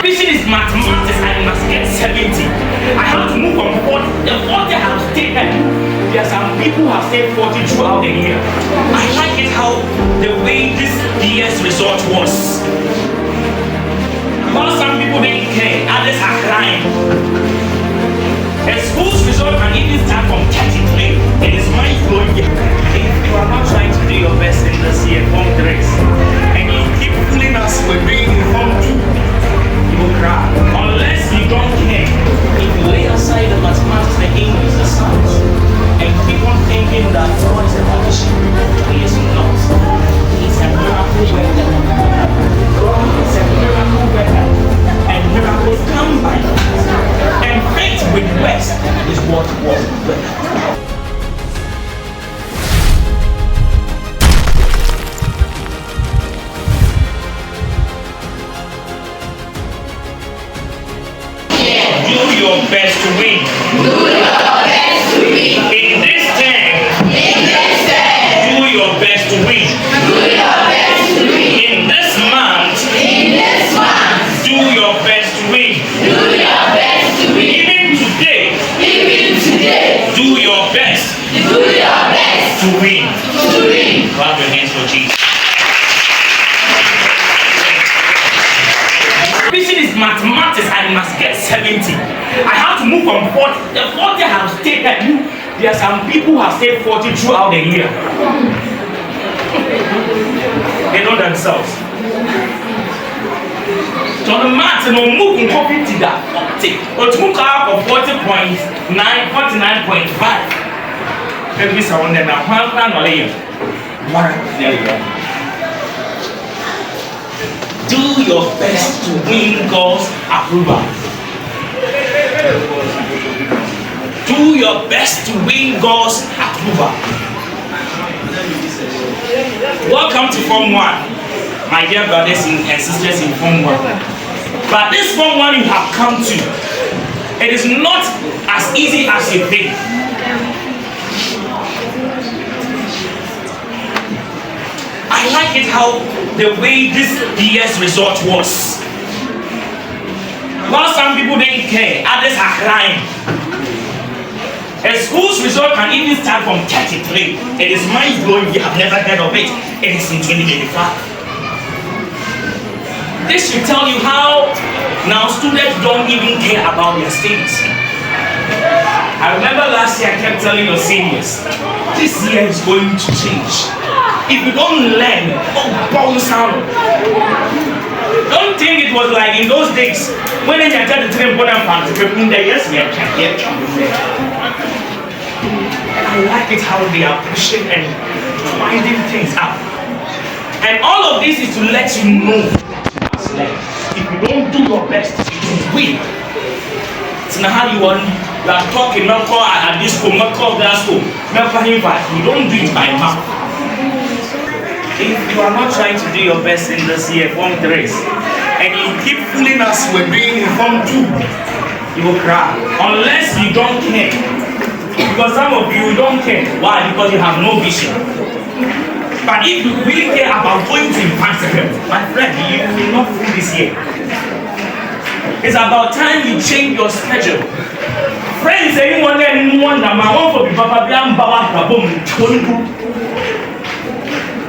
Vision is mathematics and I must get 70. I have to move from 40. The 40 I have taken. There are some people who have stayed 40 throughout the year. I like it how the way this year's result was. While some people didn't care, others are crying. A school's result can even start from 33. It is mind-blowing. If you are not trying to do your best in this year, Form 3, and you keep fooling us with being in Form 2, you will cry. Unless you don't care. If you lay aside the mathematics, the English, the science, and keep on thinking that God is a magician, He is not. He's a miracle worker. God is a miracle worker. And miracles come by faith. And faith with works is what was work. Do your best to win. Do your best to win. In this term. Do your best to win. Do your best to win. In this month. Do your best to win. Do your best to win. Even today. Do your best. Do your best to win. Clap your hands for Jesus. Vision is mathematics and I must get 70. I have to move from 40. The 40 I have taken. There are some people who have stayed 40 throughout the year. They know themselves. So the math no move in copy to that 40. But move out of 40.9, 49.5. Maybe someone there now. There you go. Do your best to win God's approval. Do your best to win God's approval. Welcome to Form 1, my dear brothers and sisters in Form 1. But this Form 1 you have come to, it is not as easy as you think. I like it how the way this year's result was. While some people didn't care, others are crying. A school's result can even start from 33. It is mind-blowing. You have never heard of it. It is in 2025. This should tell you how now students don't even care about their studies. I remember last year I kept telling your seniors, this year is going to change. If you don't learn, bounce out. Don't think it was like in those days when they entered the train, put them on the people there. Yes, we are here. And I like it how they are pushing and winding things up. And all of this is to let you know if you don't do your best, you will win. It's not how you are talking, not call at this school, not call that school, not call him back. You don't do it by mouth. If you are not trying to do your best in this year, Form 3, and you keep fooling us with being in Form 2, you will cry. Unless you don't care. Because some of you don't care. Why? Because you have no vision. But if you really care about going to Impossible, my friend, you will not fool this year. It's about time you change your schedule. Friends, anyone that my one for Papa Biam Baba Babum,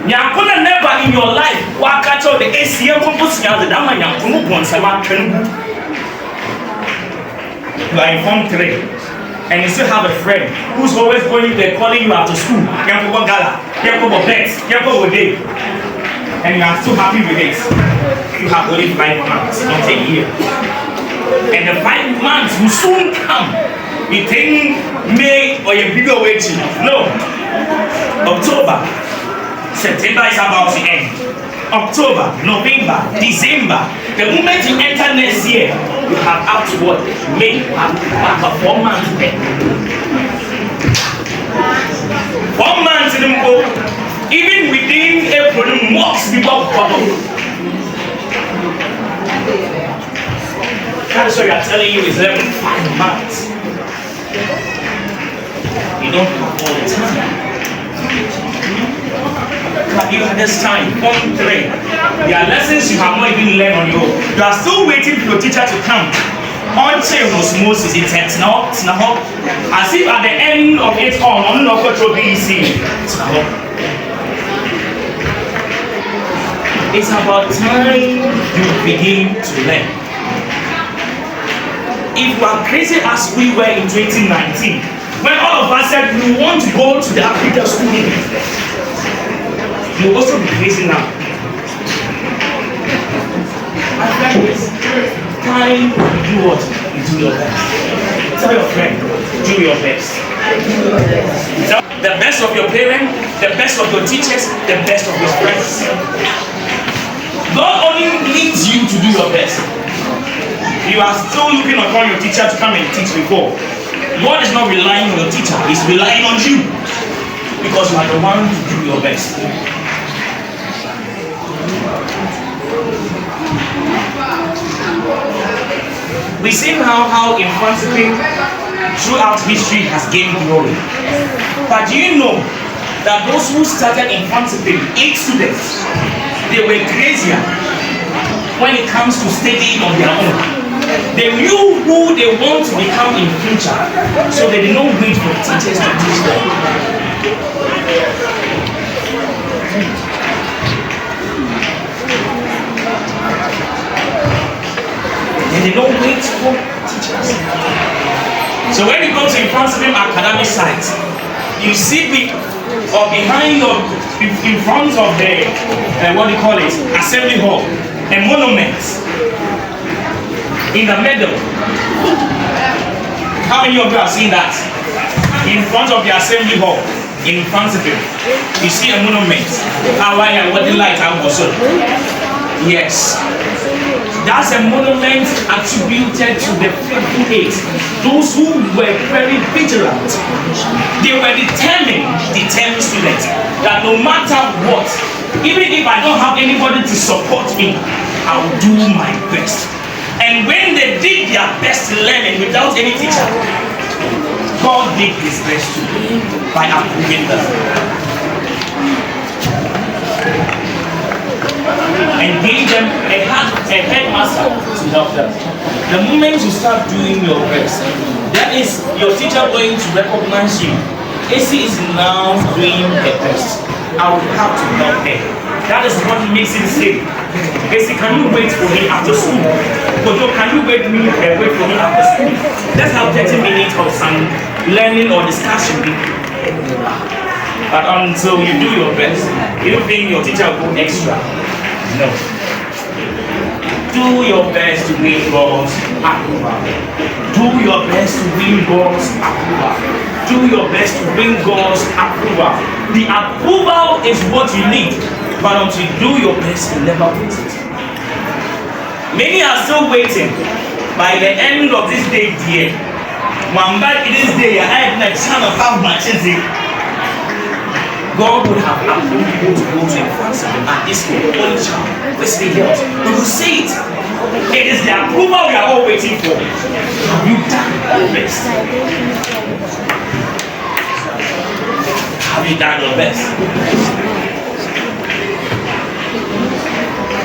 Yakuna never in your life will catch all the ACM composing as the Dama Yakumu Ponsama. You are in Form 3 and you still have a friend who's always going there calling you after school. Yakubo Gala, Yakubo Bex, Yakubo Day. And you are so happy with this. You have only 5 months, not a year. And the 5 months will soon come. You think May or a bigger waiting. No. October. September is about to end. October, November, December. The moment you enter next year, you have up to what? May, have 4 months there. 4 months in the book. Even within April, mocks people follow. That's what I'm telling you is 5 months. You don't have all the time. you at this time? Point 3. There are lessons you have not even learned on your own. You are still waiting for your teacher to come. Until osmosis, it's not. As if at the end of it all, I'm not going to be easy. It's about time you begin to learn. If you are crazy as we were in 2019, when all of us said we want to go to the African school, you will also be crazy now. It's time to do what? You do your best. Tell your friend, do your best. Tell the best of your parents, the best of your teachers, the best of your friends. God only needs you to do your best. You are still looking upon your teacher to come and teach before. God is not relying on your teacher, He's relying on you. Because you are the one to do your best. We see now how infancy throughout history has gained glory. But do you know that those who started infancy, 8 students, they were crazier when it comes to studying on their own. They knew who they want to become in future, so they did not wait for teachers to teach them. They did not wait for teachers. So when it comes to infancy academic side, you see people or behind or in front of the assembly hall, a monument in the middle. How many of you have seen that? In front of the assembly hall, in front of it, you see a monument. Hawaii, what the light I was on. Yes. That's a monument attributed to the 58. Those who were very vigilant. They were determined students, that no matter what, even if I don't have anybody to support me, I will do my best. And when they did their best learning without any teacher, God did His best too by approving them. And gave them a headmaster to help them. The moment you start doing your best, that is your teacher going to recognize you. AC is now doing her best. I will have to help her. That is what makes it safe. AC, can you wait for me after school? Kojo, can you wait for me after school? Let's have 30 minutes of some learning or discussion. But until you do your best, you don't think your teacher will go extra. No. Do your best to win God's approval. Do your best to win God's approval. Do your best to win God's approval. The approval is what you need, but until you do your best, you never get it. Many are still waiting. By the end of this day, dear, one back in this day, I have like son of how much is it? God would have approved people to go to infancy at this school, only child. Let's be here. We will see it. It is the approval we are all waiting for. Have you done your best? Have you done your best?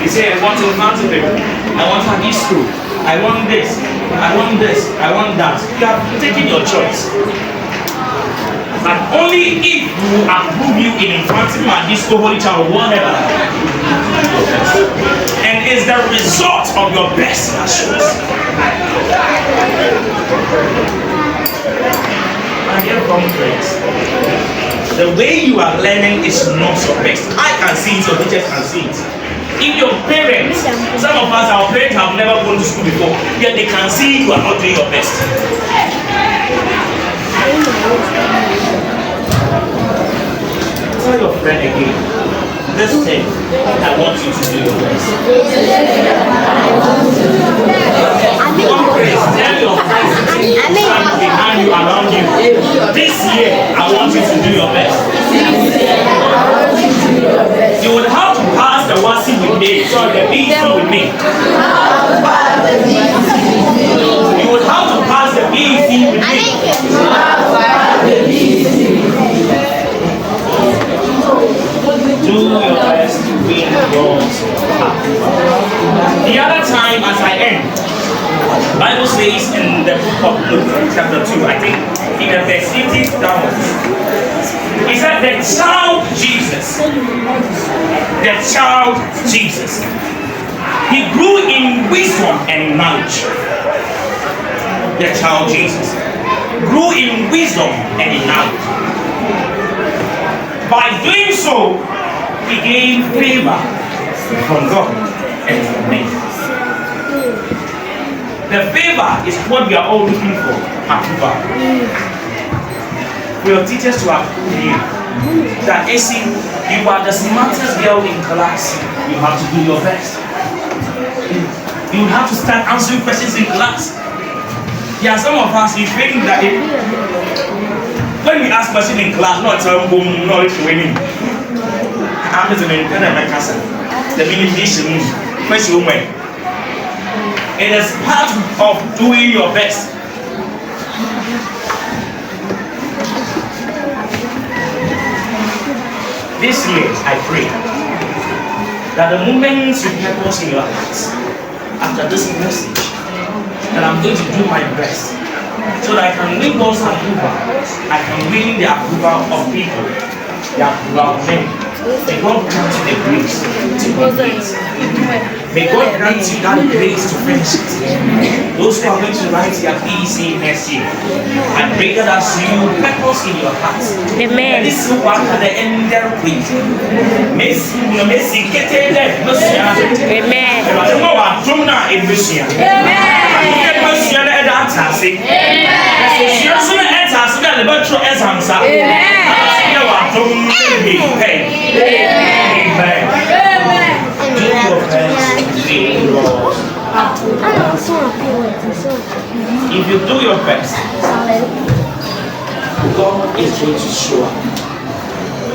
You say, I want to infancy people. I want to have this school. I want this. I want this. I want that. You have taken your choice. But only if you approve you in infancy and this holy child, whatever. And it's the result of your best assurance. My dear comrades, the way you are learning is not your best. I can see it, your teachers can see it. If your parents, some of us, our parents have never gone to school before, yet they can see you are not doing your best. Tell your friend again, this thing, I want you to do your best. Tell your friend behind you, around you, this year, I want you to do your best. You would have to pass the WASI with me, sorry, the BEC with me. You would have to pass the BEC with me. Do your Bible says in the book of Luke, chapter 2, I think in the verse 50 downwards, he said, the child Jesus, he grew in wisdom and in knowledge. The child Jesus grew in wisdom and in knowledge. By doing so, he gained favor from God and from men. The favor is what we are all looking for. Approval. We are teachers to approve you. That AC, you are the smartest girl in class. You have to do your best. You have to start answering questions in class. There are some of us who think that when we ask questions in class, not knowledge winning. I'm just going to my cousin. The minimization question when. It is part of doing your best. This year, I pray that the moments you purpose in your hearts after this message, that I'm going to do my best so that I can win God's approval. I can win the approval of people, the approval of men. May God grant you the grace to complete. May God grant you that grace to finish it. Those who are going to write their PEC next year, I pray that as you purpose in your heart, Amen. This is what the end there with. Messi get there, Amen. If you do your best, God is going to show up.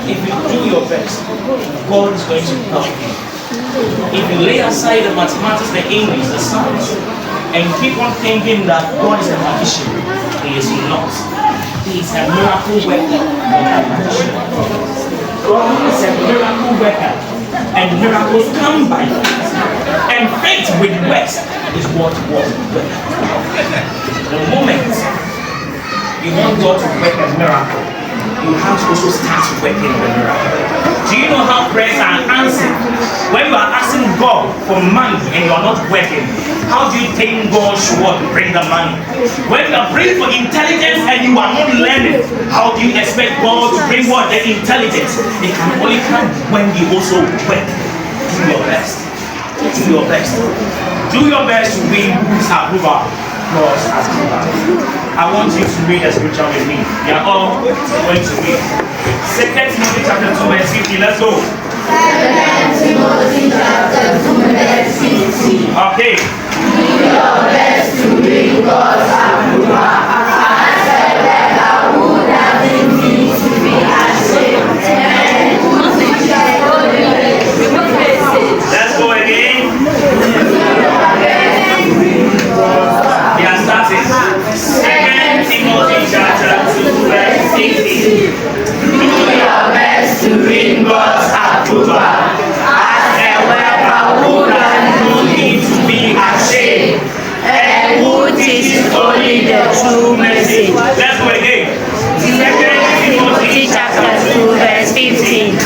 If you do your best, God is going to help you. If you lay aside the mathematics, the English, the science, and keep on thinking that God is a magician, He is not. He is a miracle worker, not a magician. God is a miracle worker, and miracles come by faith. And faith with works is what works. The moment you want God to work a miracle, you have to also start working the miracle. Do you know how prayers are answered? When you are asking God for money and you are not working, how do you think God should bring the money? When you are praying for intelligence and you are not learning, how do you expect God to bring what? The intelligence. It can only come when you also work. Do your best. Do your best. Do your best to win His approval. God's approval. I want you to read the scripture with me. We are all going to read 2 Timothy chapter 2 verse 50. Let's go. 2 Timothy chapter 2 verse 50. Okay. Do your best to win God's approval. As a beggar who doesn't need to be ashamed and who teaches only the true message. Let's go again. We are starting. 2 Timothy chapter 2 verse 50. Do your best to win God's approval. As a worker who doesn't need to be ashamed and who teaches only the true message. Let's go again. 2 Timothy chapter 2 verse 15.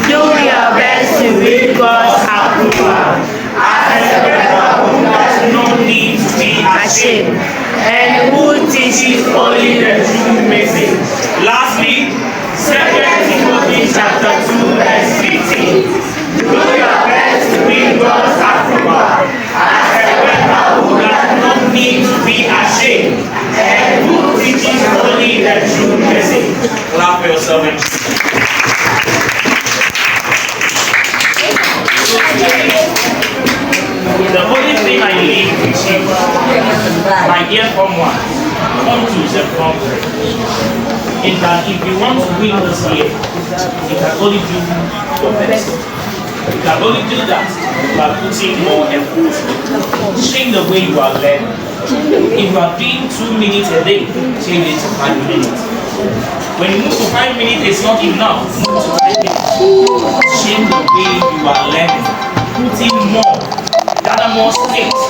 Do your best to win God's approval. As a worker who does not need to be ashamed and who teaches only the true message. Lastly, 2 Timothy chapter 2 verse 15. Do your best to win God's approval. As a worker who does not need to be ashamed and who teaches only the true message. clap for yourself. The only thing I leave with you, my dear form one, form two is a form three, is that if you want to win this year, you can only do your best. You can only do that by putting more effort. Change the way you are learning. If you are doing 2 minutes a day, change it to 5 minutes. When you move to 5 minutes, it's not enough. Move to 5 minutes. Change the way you are learning. Put in more. Gather more skills.